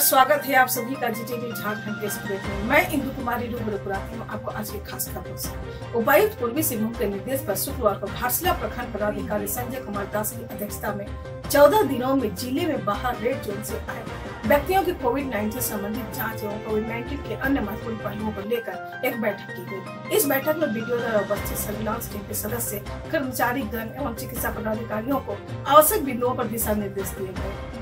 स्वागत है आप सभी का जीटीवी झारखंड के स्टूडियो में। मैं इंदु कुमारी रूबरू कराती हूँ आपको आज की खास खबरों से। उपायुक्त पूर्वी सिंहभूम के निर्देश पर शुक्रवार को घाटशिला प्रखंड पदाधिकारी संजय कुमार दास की अध्यक्षता में 14 दिनों में जिले में बाहर रेड जोन से आए व्यक्तियों की कोविड-19 संबंधित जांच एवं कोविड-19 के अन्य महत्वपूर्ण पहलुओं को लेकर एक बैठक की गई। इस बैठक में वीडियो द्वारा उपस्थित सर्विलांस टीम के सदस्य, कर्मचारी गण एवं चिकित्सा पदाधिकारियों को आवश्यक बिंदुओं पर दिशा निर्देश दिए गए।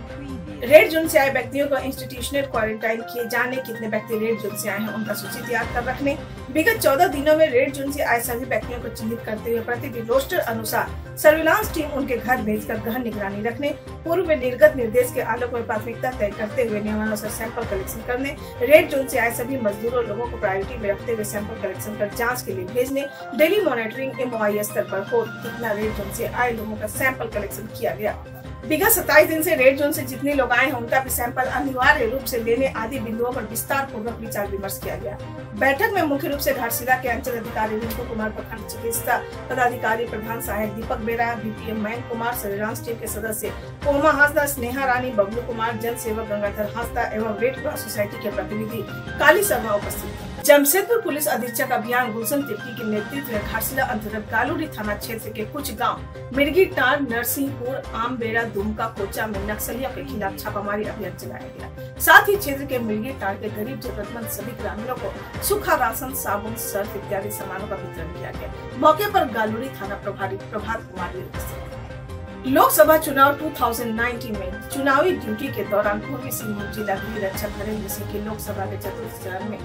रेड जोन से आए व्यक्तियों को इंस्टीट्यूशनल क्वारंटाइन किए जाने, कितने व्यक्ति रेड जोन से आए हैं उनका सूची तैयार कर रखने, विगत 14 दिनों में रेड जोन से आए सभी व्यक्तियों को चिन्हित करते हुए प्रतिदिन रोस्टर अनुसार सर्विलांस टीम उनके घर भेजकर गहन निगरानी रखने, पूर्व में निर्गत निर्देश के आलोक में प्राथमिकता तय करते हुए नियमानुसार सैंपल कलेक्शन करने, रेड जोन से आए सभी मजदूरों लोगों को प्रायोरिटी में रखते हुए सैंपल कलेक्शन कर जाँच के लिए भेजने, डेली मॉनिटरिंग MOI स्तर पर हो कितना रेड जोन से आए लोगों का सैंपल कलेक्शन किया गया। विगत 27 दिन से रेड जोन से जितने लोग आए हैं उनका भी सैंपल अनिवार्य रूप से लेने आदि बिंदुओं पर विस्तार पूर्वक विचार विमर्श किया गया। बैठक में मुख्य रूप से घाटशिला के अंचल अधिकारी रिंकू कुमार, प्रखंड चिकित्सा पदाधिकारी प्रधान सहायक दीपक बेरा, BPM Mayank Kumar, surveillance team के सदस्य कोमा हांसदा, स्नेहा रानी, बबलू कुमार, जन सेवक गंगाधर हांसदा एवं रेड क्रॉस सोसाइटी के प्रतिनिधि काली शर्मा उपस्थित थे। जमशेदपुर पुलिस अधीक्षक अभियान गुलशन तिर्की के नेतृत्व में घाटशिला अंतर्गत गालूरी थाना क्षेत्र के कुछ गांव मिर्गी टार, नरसिंहपुर, आमबेड़ा, दुमका, कोचा में नक्सलियों के खिलाफ छापामारी अभियान चलाया गया। साथ ही क्षेत्र के मिर्गी टार के गरीब जरूरतमंद सभी ग्रामीणों को सूखा राशन, साबुन, सर्फ इत्यादि सामानों का वितरण किया गया। मौके पर गालूरी थाना प्रभारी प्रभात कुमार भी उपस्थित थे। लोकसभा चुनाव 2019 में चुनावी ड्यूटी के दौरान पूर्वी सिंहभूम जिला गृह रक्षक हरेंद्र सिंह की लोकसभा के चतुर्थ चरण में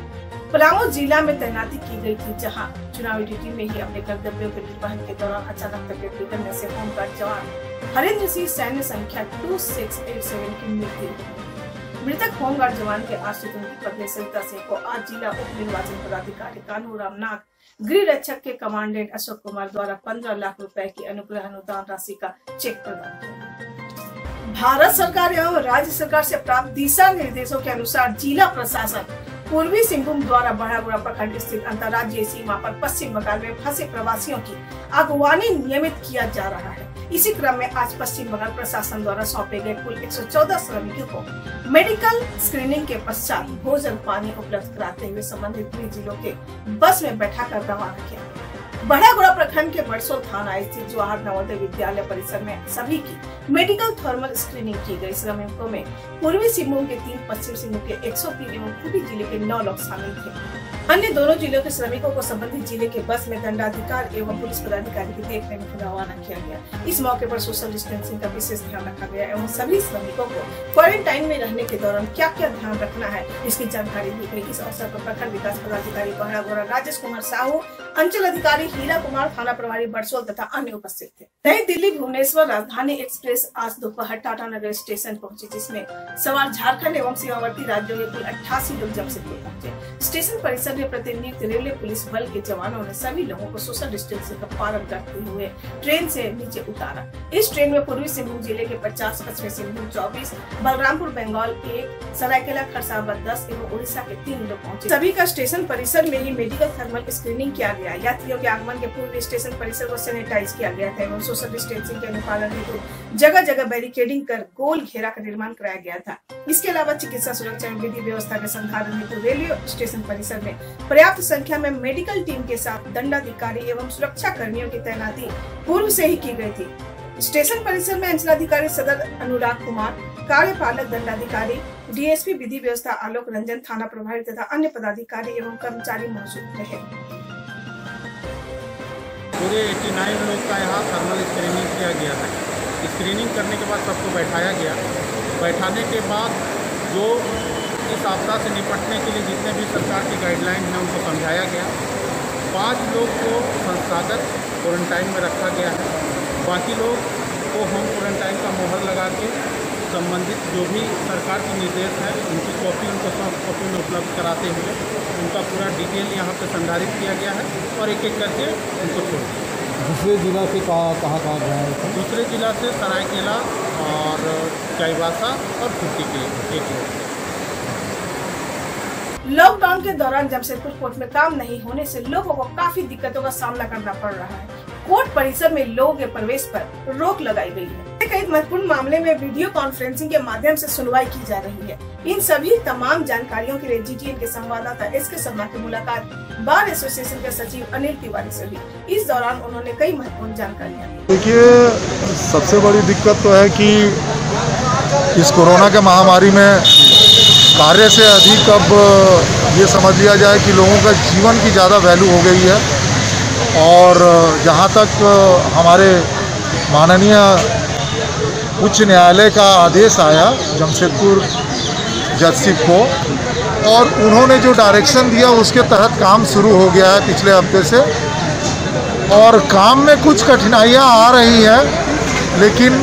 पलामू जिला में तैनाती की गई थी, जहां चुनावी ड्यूटी में ही अपने कर्तव्यों के निर्वहन के दौरान अचानक तबियत बिगड़ने से होमगार्ड जवान हरेंद्र सिंह सैन्य संख्या 2687 की मृत्यु हुई। मृतक होमगार्ड जवान के आश्रितों की पत्नी सरिता सिंह को आज जिला उप निर्वाचन पदाधिकारी कान्हूराम नाग, गृह रक्षक के कमांडेंट अशोक कुमार द्वारा 15 लाख रुपए की अनुग्रह अनुदान राशि का चेक प्रदान किया। भारत सरकार एवं राज्य सरकार से प्राप्त दिशा निर्देशों के अनुसार जिला प्रशासन पूर्वी सिंहभूम द्वारा बड़ागुड़ा प्रखंड स्थित अंतर्राज्यीय सीमा पर पश्चिम बंगाल में फंसे प्रवासियों की अगवानी नियमित किया जा रहा है। इसी क्रम में आज पश्चिम बंगाल प्रशासन द्वारा सौंपे गए कुल 114 श्रमिकों को मेडिकल स्क्रीनिंग के पश्चात भोजन पानी उपलब्ध कराते हुए संबंधित गृह जिलों के बस में बैठाकर रवाना किया। बड़ागुड़ा प्रखंड के बरसोल थाना स्थित जवाहर नवोदय विद्यालय परिसर में सभी की मेडिकल थर्मल स्क्रीनिंग की गई। श्रमिकों में पूर्वी सिंहभूम के 3, पश्चिम सिंहभूम के 103 एवं खूंटी जिले के 9 लोग शामिल थे। अन्य दोनों जिलों के श्रमिकों को संबंधित जिले के बस में दंडाधिकारी एवं पुलिस पदाधिकारी की देखरेख में रवाना किया गया। इस मौके पर सोशल डिस्टेंसिंग का विशेष ध्यान रखा गया एवं सभी श्रमिकों को क्वारंटाइन में रहने के दौरान क्या क्या ध्यान रखना है इसकी जानकारी दी गई। इस अवसर पर प्रखंड विकास पदाधिकारी बड़ागुड़ा राजेश कुमार साहू, अंचल अधिकारी हीरा कुमार, थाना प्रभारी बरसोल तथा अन्य उपस्थित थे। नई दिल्ली भुवनेश्वर राजधानी एक्सप्रेस आज दोपहर टाटा नगर स्टेशन पहुंची, जिसमें सवार झारखंड एवं सीमावर्ती राज्यों के कुल 88 लोग जमशेदपुर पहुंचे। स्टेशन परिसर में प्रतिनियुक्त रेलवे पुलिस बल के जवानों ने सभी लोगों को सोशल डिस्टेंसिंग का पालन करते हुए ट्रेन से नीचे उतारा। इस ट्रेन में पूर्वी सिंहभूम जिले के 50, पश्चिमी सिंहभूम 24, बलरामपुर बंगाल 1, सरायकेला खरसावां 10 एवं उड़ीसा के 3 लोग पहुंचे। सभी का स्टेशन परिसर में ही मेडिकल थर्मल स्क्रीनिंग किया गया। यात्रियों के आगमन के पूर्व स्टेशन परिसर को सैनिटाइज किया गया था एवं सोशल डिस्टेंसिंग के अनुपालन हेतु जगह जगह बैरिकेडिंग कर गोल घेरा का निर्माण कराया गया था। इसके अलावा चिकित्सा सुरक्षा एवं विधि व्यवस्था के संधारण हेतु रेलवे स्टेशन परिसर में पर्याप्त संख्या में मेडिकल टीम के साथ दंडाधिकारी एवं सुरक्षा कर्मियों की तैनाती पूर्व से ही की गई थी। स्टेशन परिसर में अंचलाधिकारी सदर अनुराग कुमार, कार्यपालक दंडाधिकारी, DSP विधि व्यवस्था आलोक रंजन, थाना प्रभारी तथा अन्य पदाधिकारी एवं कर्मचारी मौजूद रहे। पूरे 89 लोग का यहाँ थर्मल स्क्रीनिंग किया गया है। स्क्रीनिंग करने के बाद सबको बैठाया गया। बैठाने के बाद जो इस आपदा से निपटने के लिए जितने भी सरकार की गाइडलाइन हैं उनको समझाया गया। 5 लोग को संस्थागत क्वारंटाइन में रखा गया है। बाकी लोग को होम क्वारंटाइन का मोहर लगा के संबंधित जो भी सरकार के निर्देश है उनकी कॉपी उनको सॉफ्ट कॉपी में उपलब्ध कराते हुए उनका पूरा डिटेल यहाँ पे संधारित किया गया है और एक एक करके उनको छोड़ दिया। दूसरे जिला से कहाँ गया है? दूसरे जिला से सरायकेला और चाईबासा और खूंटी के एक लोग। लॉकडाउन के दौरान जमशेदपुर कोर्ट में काम नहीं होने से लोगों को काफी दिक्कतों का सामना करना पड़ रहा है। कोर्ट परिसर में लोगों के प्रवेश पर रोक लगाई गई है। कई महत्वपूर्ण मामले में वीडियो कॉन्फ्रेंसिंग के माध्यम से सुनवाई की जा रही है। इन सभी तमाम जानकारियों के लिए GTN के संवाददाता SK शर्मा की मुलाकात बार एसोसिएशन के सचिव अनिल तिवारी से हुई। इस दौरान उन्होंने कई महत्वपूर्ण जानकारियां दी। देखिए, सबसे बड़ी दिक्कत तो है कि इस कोरोना के महामारी में कार्य से अधिक अब ये समझ लिया जाए कि लोगों का जीवन की ज़्यादा वैल्यू हो गई है। और जहाँ तक हमारे माननीय उच्च न्यायालय का आदेश आया जमशेदपुर जजशिप को, और उन्होंने जो डायरेक्शन दिया उसके तहत काम शुरू हो गया है पिछले हफ्ते से। और काम में कुछ कठिनाइयाँ आ रही हैं, लेकिन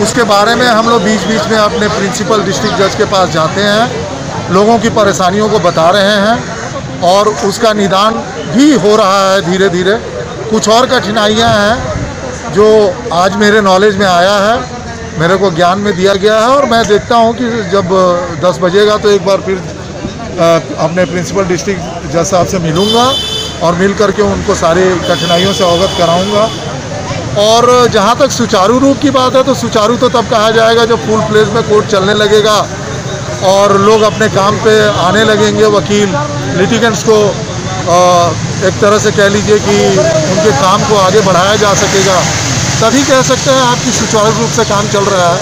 उसके बारे में हम लोग बीच बीच में अपने प्रिंसिपल डिस्ट्रिक्ट जज के पास जाते हैं, लोगों की परेशानियों को बता रहे हैं और उसका निदान भी हो रहा है धीरे धीरे। कुछ और कठिनाइयाँ हैं जो आज मेरे नॉलेज में आया है, मेरे को ज्ञान में दिया गया है, और मैं देखता हूं कि जब 10 बजेगा तो एक बार फिर अपने प्रिंसिपल डिस्ट्रिक्ट जज साहब से मिलूंगा और मिल करके उनको सारी कठिनाइयों से अवगत कराऊंगा। और जहां तक सुचारू रूप की बात है तो सुचारू तो तब कहा जाएगा जब फुल प्लेस में कोर्ट चलने लगेगा और लोग अपने काम पे आने लगेंगे, वकील लिटिगेंट्स को एक तरह से कह लीजिए कि उनके काम को आगे बढ़ाया जा सकेगा, तभी कह सकते हैं आपकी सुचारू रूप से काम चल रहा है।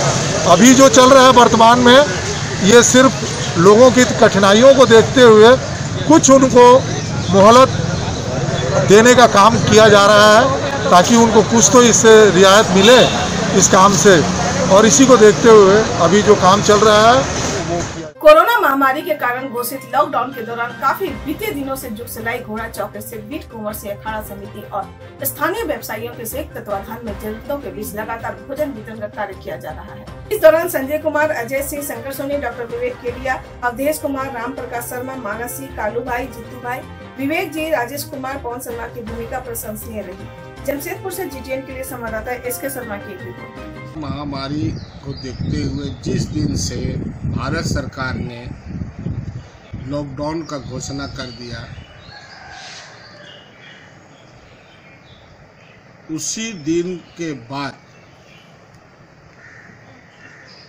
अभी जो चल रहा है वर्तमान में, ये सिर्फ लोगों की कठिनाइयों को देखते हुए कुछ उनको मोहलत देने का काम किया जा रहा है ताकि उनको कुछ तो इससे रियायत मिले इस काम से, और इसी को देखते हुए अभी जो काम चल रहा है वो किया। कोरोना महामारी के कारण घोषित लॉकडाउन के दौरान काफी बीते दिनों से जुगसलाई घोड़ा चौक स्थित बीट कुंवर सिंह अखाड़ा समिति और स्थानीय व्यवसायियों के संयुक्त तत्वाधान में जरूरतों के बीच लगातार भोजन वितरण का कार्य किया जा रहा है। इस दौरान संजय कुमार, अजय सिंह, शंकर सोनी, डॉक्टर विवेक केलिया, अवधेश कुमार, राम प्रकाश शर्मा, मानस सिंह, कालू भाई, जित्तू भाई, विवेक जी, राजेश कुमार, पवन शर्मा की भूमिका प्रशंसनीय रही। जमशेदपुर से GTN के लिए संवाददाता SK शर्मा की रिपोर्ट। महामारी को देखते हुए जिस दिन से भारत सरकार ने लॉकडाउन का घोषणा कर दिया, उसी दिन के बाद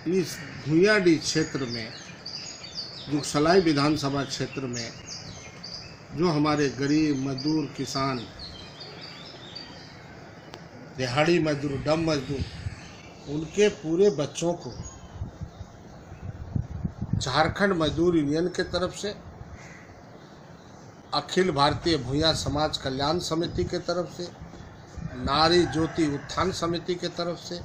इस भुइयाडीह क्षेत्र में, जुगसलाई विधानसभा क्षेत्र में, जो हमारे गरीब मजदूर किसान, दिहाड़ी मजदूर, डम मजदूर, उनके पूरे बच्चों को झारखंड मजदूर यूनियन के तरफ से, अखिल भारतीय भूया समाज कल्याण समिति के तरफ से, नारी ज्योति उत्थान समिति के तरफ से,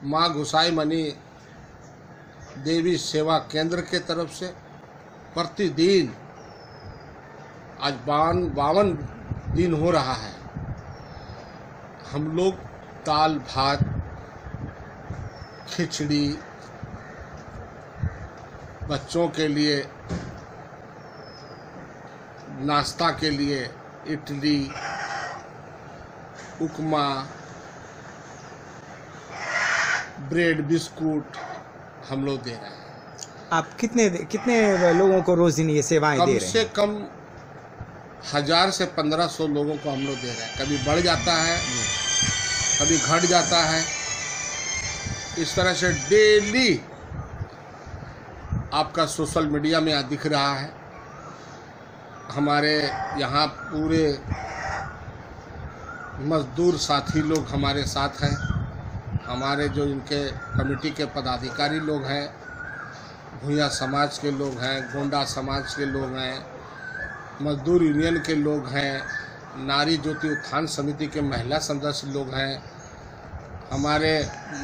माँ गोसाई मणि देवी सेवा केंद्र के तरफ से प्रतिदिन आज 52 दिन हो रहा है, हम लोग दाल भात, खिचड़ी, बच्चों के लिए नाश्ता के लिए इडली, उपमा, ब्रेड, बिस्कुट हम लोग दे रहे हैं। आप कितने लोगों को रोज दिन ये सेवाएं दे रहे हैं? कम से कम 1000 से 1500 लोगों को हम लोग दे रहे हैं। कभी बढ़ जाता है, कभी घट जाता है। इस तरह से डेली आपका सोशल मीडिया में दिख रहा है। हमारे यहाँ पूरे मजदूर साथी लोग हमारे साथ हैं, हमारे जो इनके कमेटी के पदाधिकारी लोग हैं, भूया समाज के लोग हैं, गोंडा समाज के लोग हैं, मजदूर यूनियन के लोग हैं, नारी ज्योति उत्थान समिति के महिला सदस्य लोग हैं, हमारे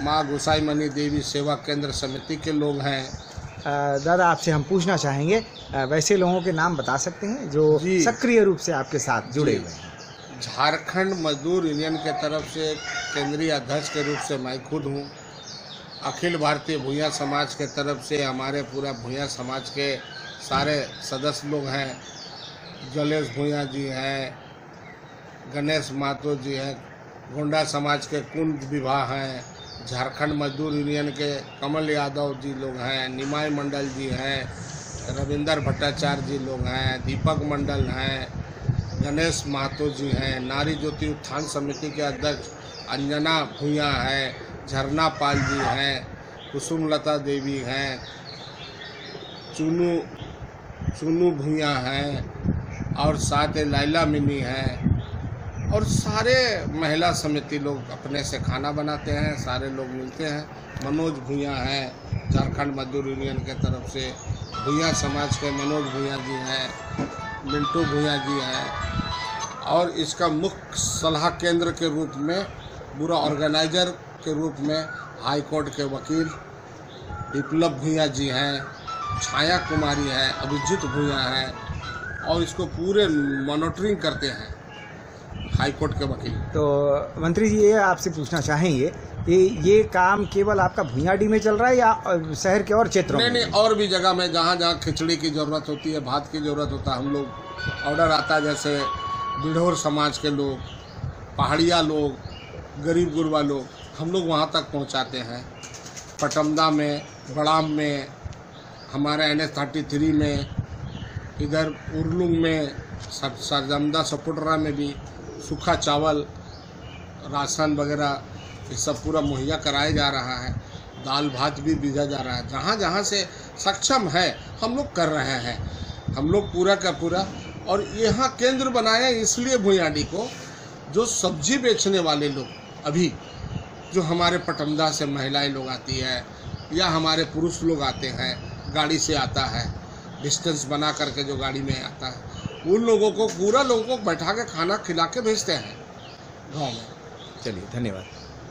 माँ गोसाई मणि देवी सेवा केंद्र समिति के लोग हैं। दादा, आपसे हम पूछना चाहेंगे, वैसे लोगों के नाम बता सकते हैं जो सक्रिय रूप से आपके साथ जुड़े हुए हैं? झारखंड मजदूर यूनियन के तरफ से केंद्रीय अध्यक्ष के रूप से मैं खुद हूँ। अखिल भारतीय भूया समाज के तरफ से हमारे पूरा भूया समाज के सारे सदस्य लोग हैं। जलेश भूया जी हैं, गणेश मातो जी हैं, गोंडा समाज के कुंद विवाह हैं, झारखंड मजदूर यूनियन के कमल यादव जी लोग हैं, निमाई मंडल जी हैं, रविंदर भट्टाचार्य जी लोग हैं, दीपक मंडल हैं, गणेश महतो जी हैं, नारी ज्योति उत्थान समिति के अध्यक्ष अंजना भूया हैं, झरना पाल जी हैं, कुसुमलता देवी हैं, चुनू भूया हैं और साथ लैला मिनी हैं और सारे महिला समिति लोग अपने से खाना बनाते हैं, सारे लोग मिलते हैं। मनोज भूया हैं झारखंड मजदूर यूनियन के तरफ से, भूया समाज के मनोज भूया जी हैं, मिंटू भूया जी हैं और इसका मुख्य सलाह केंद्र के रूप में पूरा ऑर्गेनाइजर के रूप में हाई कोर्ट के वकील विप्लव भूया जी हैं, छाया कुमारी है, अभिजीत भूया हैं और इसको पूरे मॉनिटरिंग करते हैं हाई कोर्ट के वकील। तो मंत्री जी ये आपसे पूछना चाहेंगे कि ये काम केवल आपका भुइयाडी में चल रहा है या शहर के और क्षेत्रों में? नहीं, और भी जगह में जहाँ जहाँ खिचड़ी की ज़रूरत होती है, भात की ज़रूरत होता है, हम लोग ऑर्डर आता है, जैसे बिढ़ोर समाज के लोग, पहाड़िया लोग, गरीब गुरबा लोग, हम लोग वहाँ तक पहुँचाते हैं। पटमदा में, बड़ाम में, हमारे NH-33 में, इधर उर्लुंग में, सरजमदा सपुटरा में भी सूखा चावल, राशन वगैरह ये सब पूरा मुहैया कराया जा रहा है। दाल भात भी भेजा जा रहा है। जहाँ जहाँ से सक्षम है हम लोग कर रहे हैं, हम लोग पूरा का पूरा। और यहाँ केंद्र बनाया इसलिए भुइयाडी को, जो सब्जी बेचने वाले लोग अभी जो हमारे पटमदा से महिलाएं लोग आती है या हमारे पुरुष लोग आते हैं, गाड़ी से आता है, डिस्टेंस बना करके जो गाड़ी में आता है, उन लोगों को पूरा लोगों को बैठा के खाना खिला के भेजते हैं गाँव में। चलिए धन्यवाद।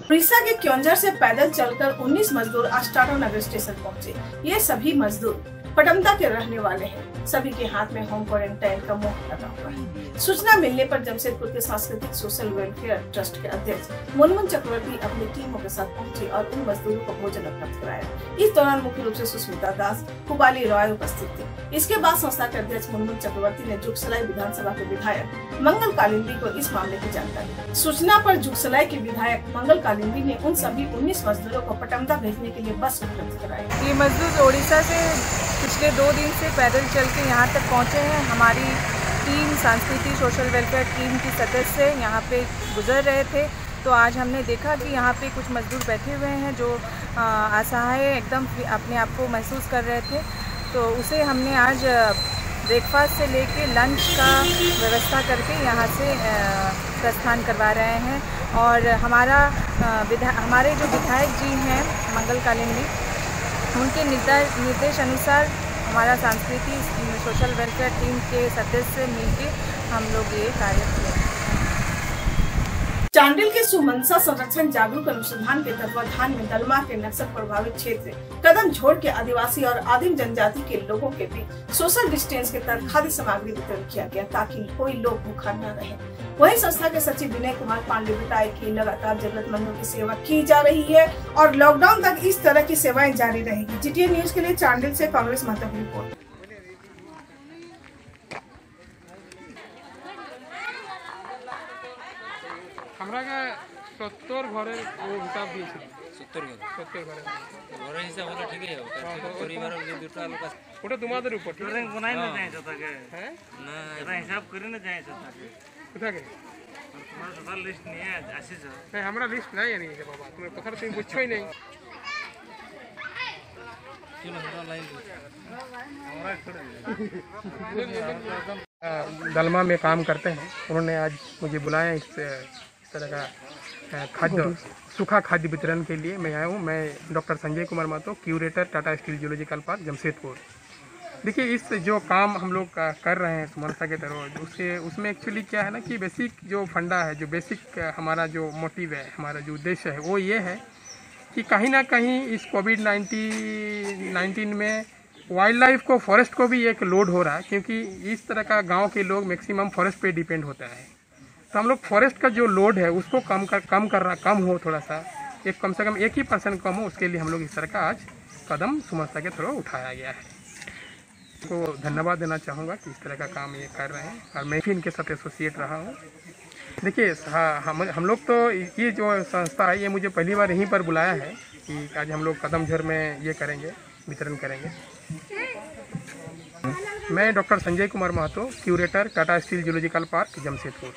उड़ीसा के क्योंझर से पैदल चलकर 19 मजदूर आज टाटा नगर स्टेशन पहुंचे। ये सभी मजदूर पटमदा के रहने वाले हैं। सभी के हाथ में होम क्वारंटाइन का मोहर लगा हुआ है। सूचना मिलने पर जमशेदपुर के सांस्कृतिक सोशल वेलफेयर ट्रस्ट के अध्यक्ष मुनमुन चक्रवर्ती अपनी टीमों के साथ पहुंचे और उन मजदूरों को भोजन उपलब्ध कराया। इस दौरान मुख्य रूप से सुष्मिता दास, कुबाली रॉय उपस्थित थी। इसके बाद संस्था के अध्यक्ष मुनमुन चक्रवर्ती ने जुगसलाई विधानसभा के विधायक मंगल कालिंदी को इस मामले की जानकारी दी। सूचना पर जुगसलाई के विधायक मंगल कालिंदी ने उन सभी 19 मजदूरों को पटमदा भेजने के लिए बस उपलब्ध कराई। ये मजदूर ओडिशा से पिछले 2 दिन से पैदल चल के यहाँ तक पहुँचे हैं। हमारी टीम, सांस्कृतिक सोशल वेलफेयर टीम की सदस्य यहाँ पे गुजर रहे थे, तो आज हमने देखा कि यहाँ पे कुछ मजदूर बैठे हुए हैं जो असहाय एकदम अपने आप को महसूस कर रहे थे। तो उसे हमने आज ब्रेकफास्ट से लेके लंच का व्यवस्था करके यहाँ से प्रस्थान करवा रहे हैं। और हमारे जो विधायक जी हैं मंगल कालिंदी, उनके निर्देश अनुसार हमारा सांस्कृतिक सोशल वेलफेयर टीम के सदस्य मिलकर हम लोग ये कार्य किए। चांडिल के सुमनसा संरक्षण जागरूक अनुसंधान के तत्वाधान में दलमा के नक्सल प्रभावित क्षेत्र कदम झोड़ के आदिवासी और आदिम जनजाति के लोगों के बीच सोशल डिस्टेंस के तहत खाद्य सामग्री वितरण किया गया ताकि कोई लोग भूखा न रहे। वहीं संस्था के सचिव विनय कुमार पांडे बताए कि लगातार जरूरतमंदों की सेवा की जा रही है और लॉकडाउन तक इस तरह की सेवाएं जारी रहेगी। GTN न्यूज के लिए चांडिल से कांग्रेस महतो की रिपोर्ट। हमरा के 70 घरे वो हिसाब दिए 70 घरे घरे हिसाब होला ठीक है परिवार के दुटा लोग ओटा तुम्हारे ऊपर ट्रेन बनाई ना जाए छता के हैं ना एरा हिसाब करी ना जाए छता के कुथा के तुम्हारा टोटल लिस्ट नहीं है आसी छ नहीं हमरा लिस्ट नहीं है नहीं है बाबा तुम्हें पकड़ तुम पूछो ही नहीं। चलो हमरा लाइन दलमा में काम करते हैं, उन्होंने आज मुझे बुलाया इस तरह का खाद्य सूखा खाद्य वितरण के लिए मैं आया हूँ। मैं doctor Sanjay Kumar Mahato, curator Tata steel zoological park Jamshedpur. देखिए इस जो काम हम लोग कर रहे हैं सुमनसा के तरफ, उसमें एक्चुअली क्या है ना कि बेसिक जो फंडा है, जो बेसिक हमारा जो मोटिव है, हमारा जो उद्देश्य है वो ये है कि कहीं ना कहीं इस कोविड-19 में वाइल्ड लाइफ को, फॉरेस्ट को भी एक लोड हो रहा है, क्योंकि इस तरह का गांव के लोग मैक्सिमम फॉरेस्ट पे डिपेंड होता है। तो हम लोग फॉरेस्ट का जो लोड है उसको कम हो, थोड़ा सा कम से कम 1% कम हो, उसके लिए हम लोग इस तरह का आज कदम सुमनसा के थ्रू उठाया गया है। तो धन्यवाद देना चाहूँगा कि इस तरह का काम ये कर रहे हैं और मैं भी इनके साथ एसोसिएट रहा हूँ। देखिए हम लोग तो ये जो संस्था है ये मुझे पहली बार यहीं पर बुलाया है कि आज हम लोग कदम झर में ये करेंगे, वितरण करेंगे। मैं doctor Sanjay Kumar Mahato, curator Tata steel zoological park Jamshedpur.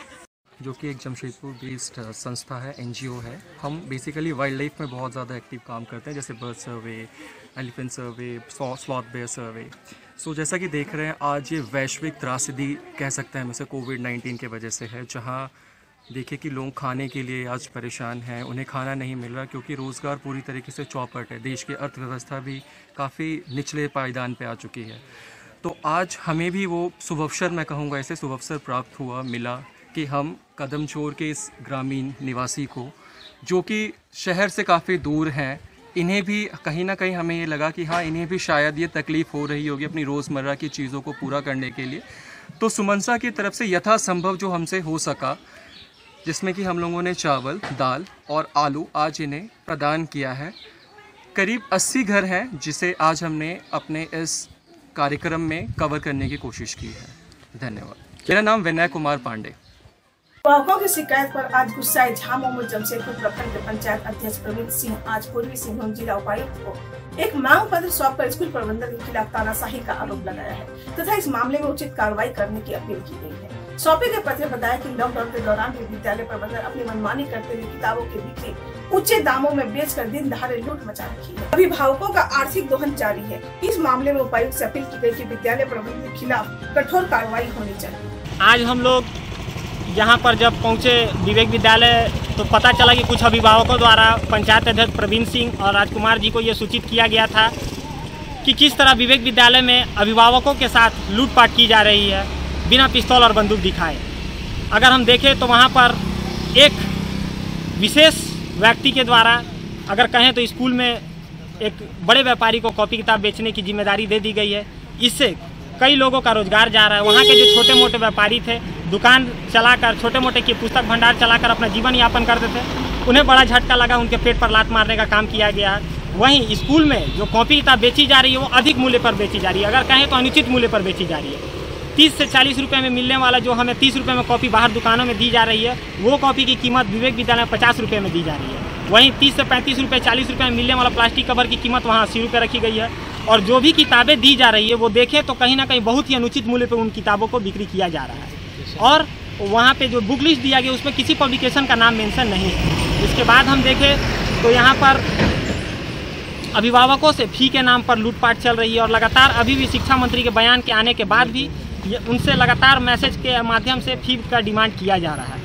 जो कि एक जमशेदपुर बेस्ड संस्था है, NGO है। हम बेसिकली वाइल्ड लाइफ में बहुत ज़्यादा एक्टिव काम करते हैं, जैसे बर्ड सर्वे, एलिफेंट सर्वे, स्लॉथ बेयर सर्वे। सो जैसा कि देख रहे हैं, आज ये वैश्विक त्रासदी कह सकते हैं हम इसे कोविड-19 के वजह से है, जहाँ देखिए कि लोग खाने के लिए आज परेशान हैं, उन्हें खाना नहीं मिल रहा क्योंकि रोज़गार पूरी तरीके से चौपट है। देश की अर्थव्यवस्था भी काफ़ी निचले पायदान पे आ चुकी है। तो आज हमें भी वो शुभ अवसर, मैं कहूँगा ऐसे शुभ अवसर प्राप्त मिला कि हम कदम छोड़ के इस ग्रामीण निवासी को, जो कि शहर से काफ़ी दूर हैं, इन्हें भी कहीं ना कहीं हमें ये लगा कि हाँ, इन्हें भी शायद ये तकलीफ़ हो रही होगी अपनी रोज़मर्रा की चीज़ों को पूरा करने के लिए। तो सुमनसा की तरफ से यथासंभव जो हमसे हो सका, जिसमें कि हम लोगों ने चावल, दाल और आलू आज इन्हें प्रदान किया है। करीब 80 घर हैं जिसे आज हमने अपने इस कार्यक्रम में कवर करने की कोशिश की है। धन्यवाद। मेरा नाम विनय कुमार पांडे। अभिभावकों की शिकायत पर आज गुस्साए झामुमो जमशेदपुर प्रखंड के पंचायत अध्यक्ष प्रवीण सिंह आज पूर्वी सिंहभूम जिला उपायुक्त को एक मांग पत्र सौंप कर स्कूल प्रबंधक के खिलाफ तानाशाही का आरोप लगाया है तथा इस मामले में उचित कार्रवाई करने की अपील की गई है। सौंपे गए पत्र बताया कि लॉकडाउन के दौरान भी विद्यालय प्रबंधक अपनी मनमानी करते हुए किताबों की बिक्री ऊंचे दामों में बेचकर दिन दहाड़े लूट मचा रखी है। अभिभावकों का आर्थिक दोहन जारी है। इस मामले में उपायुक्त से अपील की गई कि विद्यालय प्रबंधक के खिलाफ कठोर कार्रवाई होनी चाहिए। आज हम लोग यहाँ पर जब पहुँचे विवेक विद्यालय, तो पता चला कि कुछ अभिभावकों द्वारा पंचायत अध्यक्ष प्रवीण सिंह और राजकुमार जी को ये सूचित किया गया था कि किस तरह विवेक विद्यालय में अभिभावकों के साथ लूटपाट की जा रही है बिना पिस्तौल और बंदूक दिखाए। अगर हम देखें तो वहाँ पर एक विशेष व्यक्ति के द्वारा, अगर कहें तो स्कूल में एक बड़े व्यापारी को कॉपी किताब बेचने की जिम्मेदारी दे दी गई है। इससे कई लोगों का रोजगार जा रहा है। वहाँ के जो छोटे मोटे व्यापारी थे, दुकान चलाकर, छोटे मोटे की पुस्तक भंडार चलाकर अपना जीवन यापन करते थे, उन्हें बड़ा झटका लगा, उनके पेट पर लात मारने का काम किया गया। वहीं स्कूल में जो कॉपी किताब बेची जा रही है वो अधिक मूल्य पर बेची जा रही है, अगर कहें तो अनुचित मूल्य पर बेची जा रही है। 30 से 40 रुपये में मिलने वाला जो हमें 30 रुपये में कॉपी बाहर दुकानों में दी जा रही है, वो कॉपी की कीमत विवेक विद्यालय में 50 रुपये में दी जा रही है। वहीं 30 से 35 रुपये, 40 रुपये में मिलने वाला प्लास्टिक कवर की कीमत वहाँ 80 रुपये रखी गई है। और जो भी किताबें दी जा रही है वो देखें तो कहीं ना कहीं बहुत ही अनुचित मूल्य पर उन किताबों को बिक्री किया जा रहा है। और वहाँ पे जो बुक लिस्ट दिया गया उसमें किसी पब्लिकेशन का नाम मेंशन नहीं है। इसके बाद हम देखें तो यहाँ पर अभिभावकों से फी के नाम पर लूटपाट चल रही है और लगातार अभी भी शिक्षा मंत्री के बयान के आने के बाद भी उनसे लगातार मैसेज के माध्यम से फी का डिमांड किया जा रहा है।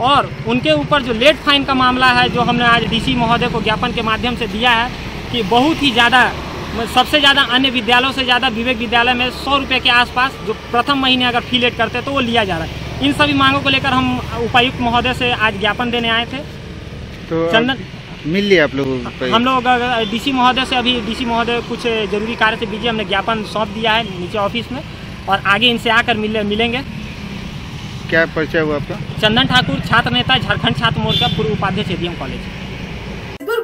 और उनके ऊपर जो लेट फाइन का मामला है, जो हमने आज DC महोदय को ज्ञापन के माध्यम से दिया है कि बहुत ही ज़्यादा, सबसे ज़्यादा अन्य विद्यालयों से ज़्यादा विवेक विद्यालय में 100 रुपये के आसपास जो प्रथम महीने अगर फी लेट करते तो वो लिया जा रहा है। इन सभी मांगों को लेकर हम उपायुक्त महोदय से आज ज्ञापन देने आए थे। तो चंदन मिल लिया आप लोगों को? हम लोग DC महोदय से, अभी DC महोदय कुछ जरूरी कार्य से बिजी, हमने ज्ञापन सौंप दिया है नीचे ऑफिस में और आगे इनसे आकर मिलेंगे। क्या परिचय हुआ आपका? चंदन ठाकुर, छात्र नेता, झारखंड छात्र मोर्चा, पूर्व उपाध्यक्ष ADM कॉलेज।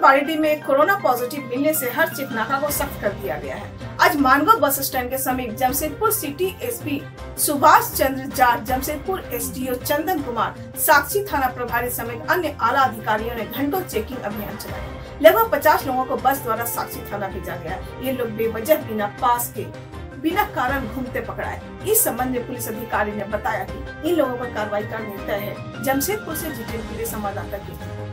बारीडी में कोरोना पॉजिटिव मिलने से हर चिकनाका को सख्त कर दिया गया है। आज मानगांव बस स्टैंड के समीप Jamshedpur city SP Subhash Chandra Jat, Jamshedpur SDO Chandan Kumar, साक्षी थाना प्रभारी समेत अन्य आला अधिकारियों ने घंटों चेकिंग अभियान चलाया। लगभग 50 लोगों को बस द्वारा साक्षी थाना भेजा गया। ये लोग बेवजह बिना पास के, बिना कारण घूमते पकड़ाए। इस संबंध में पुलिस अधिकारी ने बताया कि इन लोगों पर कार्रवाई करनी तय है। जमशेदपुर से जीतेंद्र संवाददाता की